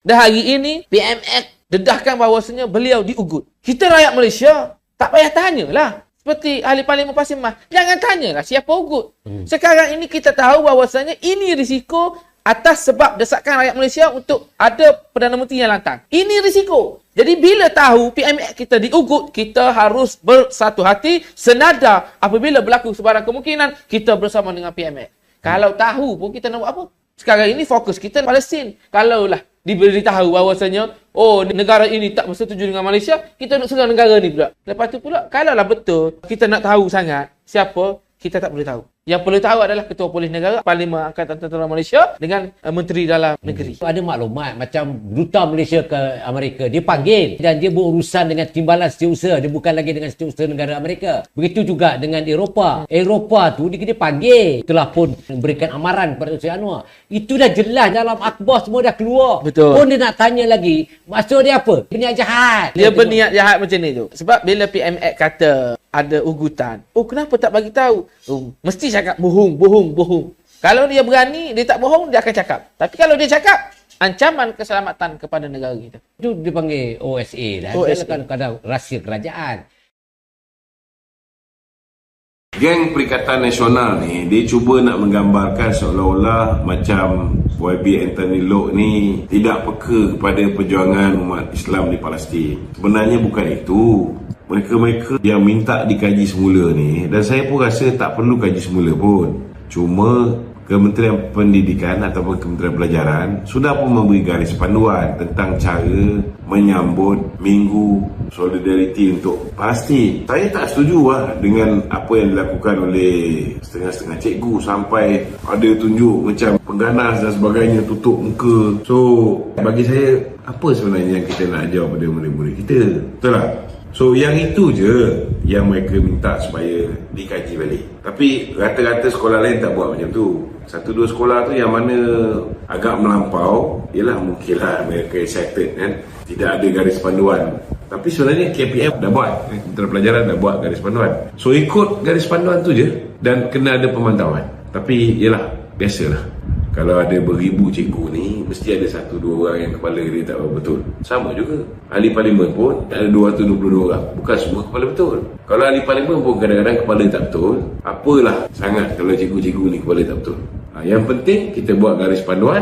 Dan hari ini PMX dedahkan bahawasanya beliau diugut. Kita rakyat Malaysia tak payah tanyalah. Seperti ahli parlimen Pasir Mas, jangan tanyalah siapa ugut. Sekarang ini kita tahu bahawasanya ini risiko atas sebab desakan rakyat Malaysia untuk ada Perdana Menteri yang lantang. Ini risiko. Jadi bila tahu PMX kita diugut, kita harus bersatu hati, senada apabila berlaku sebarang kemungkinan, kita bersama dengan PMX. Kalau tahu pun kita nak buat apa? Sekarang ini fokus kita Palestin. Kalaulah diberitahu bahawasanya, oh negara ini tak bersetuju dengan Malaysia, kita nak serang negara ni pula. Lepas tu pula, kalaulah betul kita nak tahu sangat siapa, kita tak boleh tahu. Yang perlu tahu adalah Ketua Polis Negara, Parlimen Angkatan Tentera Malaysia dengan Menteri Dalam Negeri. Ada maklumat macam Duta Malaysia ke Amerika, dia panggil dan dia berurusan dengan timbalan setiausaha, dia bukan lagi dengan setiausaha negara Amerika. Begitu juga dengan Eropah. Eropah tu dia panggil, telah pun memberikan amaran kepada Encik Anwar. Itu dah jelas dalam akhbar semua dah keluar. Betul. Pun dia nak tanya lagi, maksud dia apa? Berniat jahat. Dia berniat jahat macam ni tu. Sebab bila PMX kata ada ugutan, oh kenapa tak bagi tahu? Oh, mesti cakap bohong. Kalau dia berani, dia tak bohong, dia akan cakap. Tapi kalau dia cakap, ancaman keselamatan kepada negara kita. Itu dipanggil OSA dah. OSA. Kadang-kadang rahsia kerajaan. Geng Perikatan Nasional ni, dia cuba nak menggambarkan seolah-olah macam YB Anthony Loke ni tidak peka kepada perjuangan umat Islam di Palestin. Sebenarnya bukan itu. Mereka-mereka yang minta dikaji semula ni, dan saya pun rasa tak perlu kaji semula pun. Cuma Kementerian Pendidikan ataupun Kementerian Pelajaran sudah pun memberi garis panduan tentang cara menyambut Minggu Solidariti untuk Palestin. Saya tak setuju dengan apa yang dilakukan oleh setengah-setengah cikgu sampai ada tunjuk macam pengganas dan sebagainya, tutup muka. So, bagi saya, apa sebenarnya yang kita nak ajar pada murid-murid kita? Betul tak? So yang itu je yang mereka minta supaya dikaji balik. Tapi rata-rata sekolah lain tak buat macam tu. Satu dua sekolah tu yang mana agak melampau, ialah mungkinlah mereka excited kan, tidak ada garis panduan. Tapi sebenarnya KPM dah buat, Kementerian Pelajaran dah buat garis panduan. So ikut garis panduan tu je dan kena ada pemantauan. Tapi ialah biasalah. Kalau ada beribu cikgu ni, mesti ada satu dua orang yang kepala dia tak betul. Sama juga. Ahli parlimen pun ada 222 orang. Bukan semua kepala betul. Kalau ahli parlimen pun kadang-kadang kepala tak betul, apalah sangat kalau cikgu-cikgu ni kepala tak betul. Yang penting kita buat garis panduan,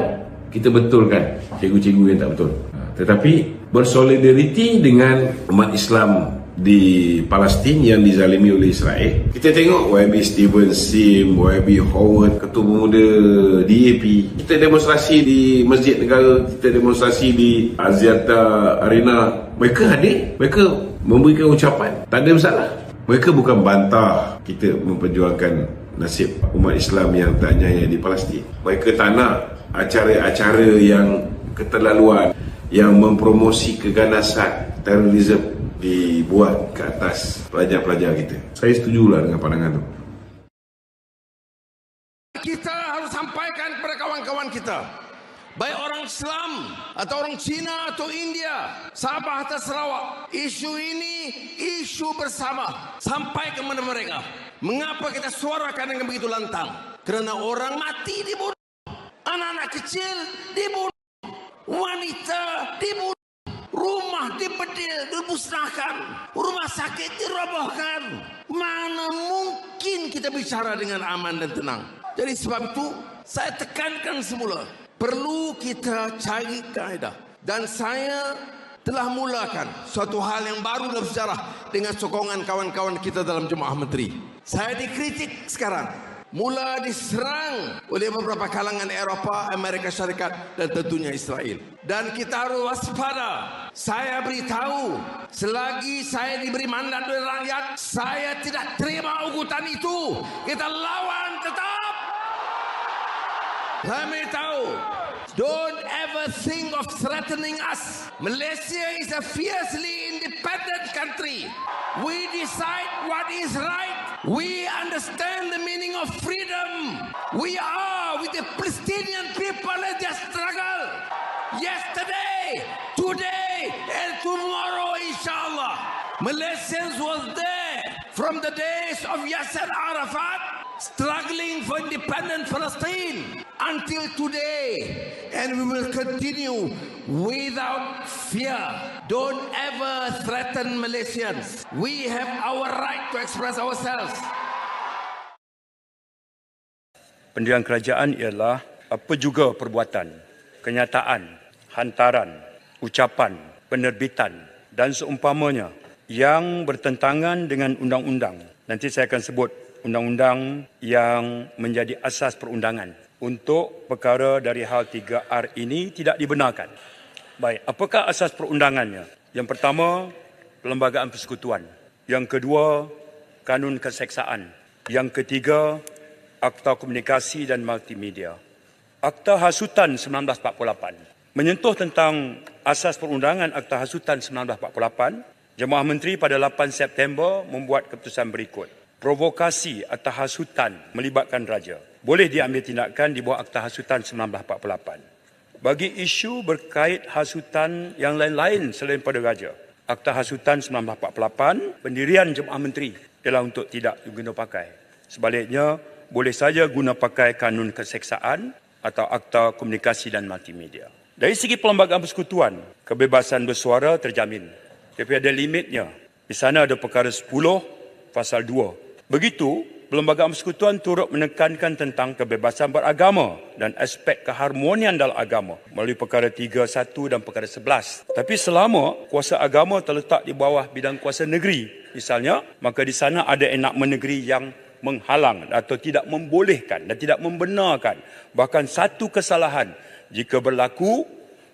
kita betulkan cikgu-cikgu yang tak betul. Tetapi bersolidariti dengan umat Islam di Palestin yang dizalimi oleh Israel. Kita tengok YB Stephen Sim, YB Howard, Ketua Pemuda DAP. Kita demonstrasi di Masjid Negara, kita demonstrasi di Axiata Arena. Mereka hadir, mereka memberikan ucapan, tak ada masalah. Mereka bukan bantah kita memperjuangkan nasib umat Islam yang teranyaya di Palestin. Mereka tak nak acara-acara yang keterlaluan, yang mempromosi keganasan, terorisme dibuat ke atas pelajar-pelajar kita. Saya setujulah dengan pandangan itu. Kita harus sampaikan kepada kawan-kawan kita, baik orang Islam atau orang Cina atau India, Sabah atau Sarawak, isu ini isu bersama. Sampaikan kepada mereka, mengapa kita suarakan dengan begitu lantang? Kerana orang mati dibunuh, anak-anak kecil dibunuh, wanita dibunuh, rumah dibedil, dimusnahkan, rumah sakit dirobohkan. Mana mungkin kita bicara dengan aman dan tenang? Jadi sebab itu saya tekankan semula, perlu kita cari kaedah. Dan saya telah mulakan suatu hal yang baru dalam sejarah dengan sokongan kawan-kawan kita dalam Jemaah Menteri. Saya dikritik sekarang, mula diserang oleh beberapa kalangan Eropah, Amerika Syarikat dan tentunya Israel. Dan kita harus waspada. Saya beritahu, selagi saya diberi mandat oleh rakyat, saya tidak terima ugutan itu. Kita lawan tetap. Saya beritahu, don't ever think of threatening us. Malaysia is a fiercely independent country. We decide what is right. We understand the meaning of freedom. We are with the Palestinian people in their struggle. Yesterday, today, and tomorrow, inshallah. Malaysians was there from the days of Yasser Arafat, struggling for independent Palestine. until today, and we will continue without fear. Don't ever threaten Malaysians. We have our right to express ourselves. Pendirian kerajaan ialah apa juga perbuatan, kenyataan, hantaran, ucapan, penerbitan dan seumpamanya yang bertentangan dengan undang-undang. Nanti saya akan sebut undang-undang yang menjadi asas perundangan untuk perkara dari hal 3R ini tidak dibenarkan. Baik, apakah asas perundangannya? Yang pertama, Perlembagaan Persekutuan. Yang kedua, Kanun Keseksaan. Yang ketiga, Akta Komunikasi dan Multimedia. Akta Hasutan 1948 menyentuh tentang asas perundangan Akta Hasutan 1948. Jemaah Menteri pada 8 September membuat keputusan berikut. Provokasi atau hasutan melibatkan raja boleh diambil tindakan di bawah Akta Hasutan 1948. Bagi isu berkait hasutan yang lain-lain selain pada raja, Akta Hasutan 1948, pendirian Jemaah Menteri ialah untuk tidak diguna pakai. Sebaliknya, boleh saja guna pakai Kanun Keseksaan atau Akta Komunikasi dan Multimedia. Dari segi Perlembagaan Persekutuan, kebebasan bersuara terjamin. Tapi ada limitnya. Di sana ada perkara 10 pasal 2. Begitu, Perlembagaan Persekutuan turut menekankan tentang kebebasan beragama dan aspek keharmonian dalam agama melalui perkara 3.1 dan perkara 11. Tapi selama kuasa agama terletak di bawah bidang kuasa negeri, misalnya, maka di sana ada enakmen negeri yang menghalang atau tidak membolehkan dan tidak membenarkan bahkan satu kesalahan jika berlaku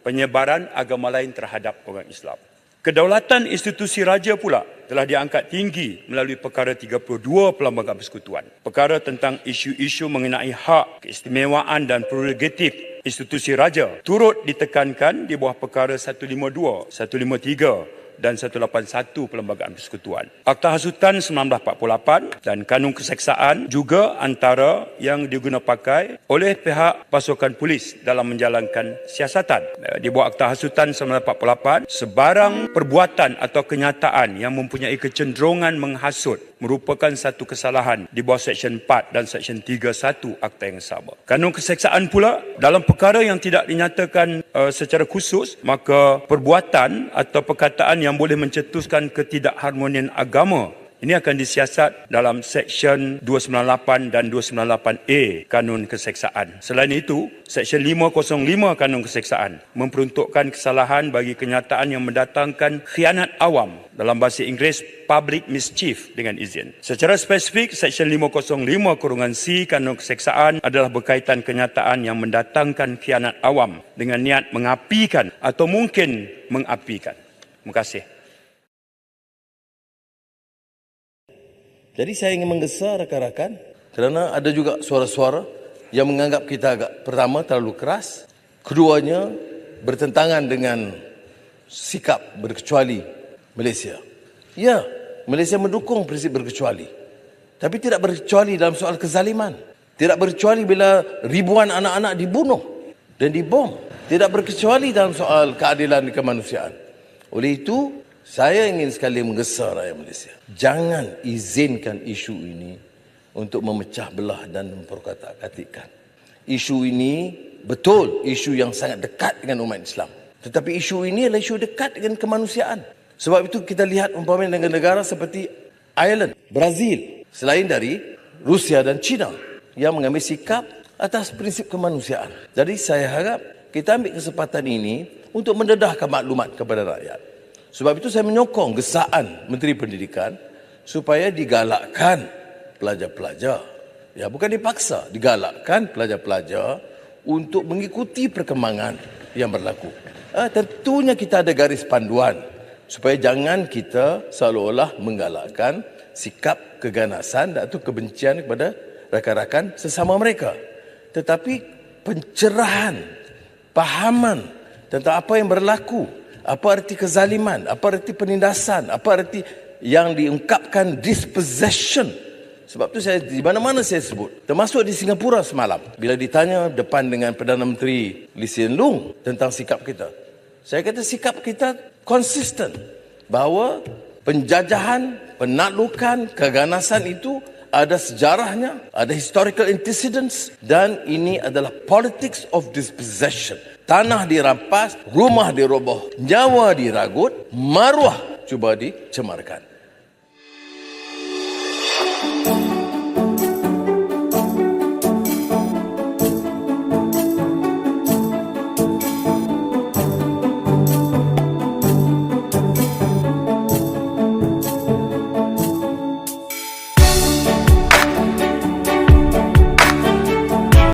penyebaran agama lain terhadap orang Islam. Kedaulatan institusi raja pula telah diangkat tinggi melalui perkara 32 Perlembagaan Persekutuan. Perkara tentang isu-isu mengenai hak, keistimewaan dan prerogatif institusi raja turut ditekankan di bawah perkara 152, 153 dan 181 Perlembagaan Persekutuan. Akta Hasutan 1948 dan Kanun Keseksaan juga antara yang digunapakai oleh pihak pasukan polis dalam menjalankan siasatan. Di bawah Akta Hasutan 1948, sebarang perbuatan atau kenyataan yang mempunyai kecenderungan menghasut merupakan satu kesalahan di bawah Seksyen 4 dan Seksyen 3.1 Akta yang sama. Kanun Keseksaan pula, dalam perkara yang tidak dinyatakan secara khusus, maka perbuatan atau perkataan yang boleh mencetuskan ketidakharmonian agama ini akan disiasat dalam Seksyen 298 dan 298A Kanun Keseksaan. Selain itu, Seksyen 505 Kanun Keseksaan memperuntukkan kesalahan bagi kenyataan yang mendatangkan khianat awam, dalam bahasa Inggeris public mischief dengan izin. Secara spesifik, Seksyen 505(c) Kanun Keseksaan adalah berkaitan kenyataan yang mendatangkan khianat awam dengan niat mengapikan atau mungkin mengapikan. Terima kasih. Jadi saya ingin menggesa rakan-rakan kerana ada juga suara-suara yang menganggap kita agak pertama terlalu keras, keduanya bertentangan dengan sikap berkecuali Malaysia. Ya, Malaysia mendukung prinsip berkecuali. Tapi tidak berkecuali dalam soal kezaliman. Tidak berkecuali bila ribuan anak-anak dibunuh dan dibom. Tidak berkecuali dalam soal keadilan kemanusiaan. Oleh itu, saya ingin sekali menggesa rakyat Malaysia. Jangan izinkan isu ini untuk memecah belah dan memperkatak-katikkan. Isu ini betul isu yang sangat dekat dengan umat Islam. Tetapi isu ini adalah isu dekat dengan kemanusiaan. Sebab itu kita lihat umpamanya negara-negara seperti Ireland, Brazil, selain dari Rusia dan China yang mengambil sikap atas prinsip kemanusiaan. Jadi saya harap kita ambil kesempatan ini untuk mendedahkan maklumat kepada rakyat. Sebab itu saya menyokong gesaan Menteri Pendidikan supaya digalakkan pelajar-pelajar. Ya, bukan dipaksa, digalakkan pelajar-pelajar untuk mengikuti perkembangan yang berlaku. Tentunya kita ada garis panduan supaya jangan kita seolah-olah menggalakkan sikap keganasan atau kebencian kepada rakan-rakan sesama mereka. Tetapi pencerahan, pahaman tentang apa yang berlaku, apa arti kezaliman, apa arti penindasan, apa arti yang diungkapkan dispossession. Sebab tu saya di mana-mana saya sebut, termasuk di Singapura semalam bila ditanya depan dengan Perdana Menteri Lee Hsien Loong tentang sikap kita. Saya kata sikap kita konsisten bahawa penjajahan, penaklukan, keganasan itu ada sejarahnya, ada historical antecedents, dan ini adalah politics of dispossession. Tanah dirampas, rumah diroboh, nyawa diragut, maruah cuba dicemarkan.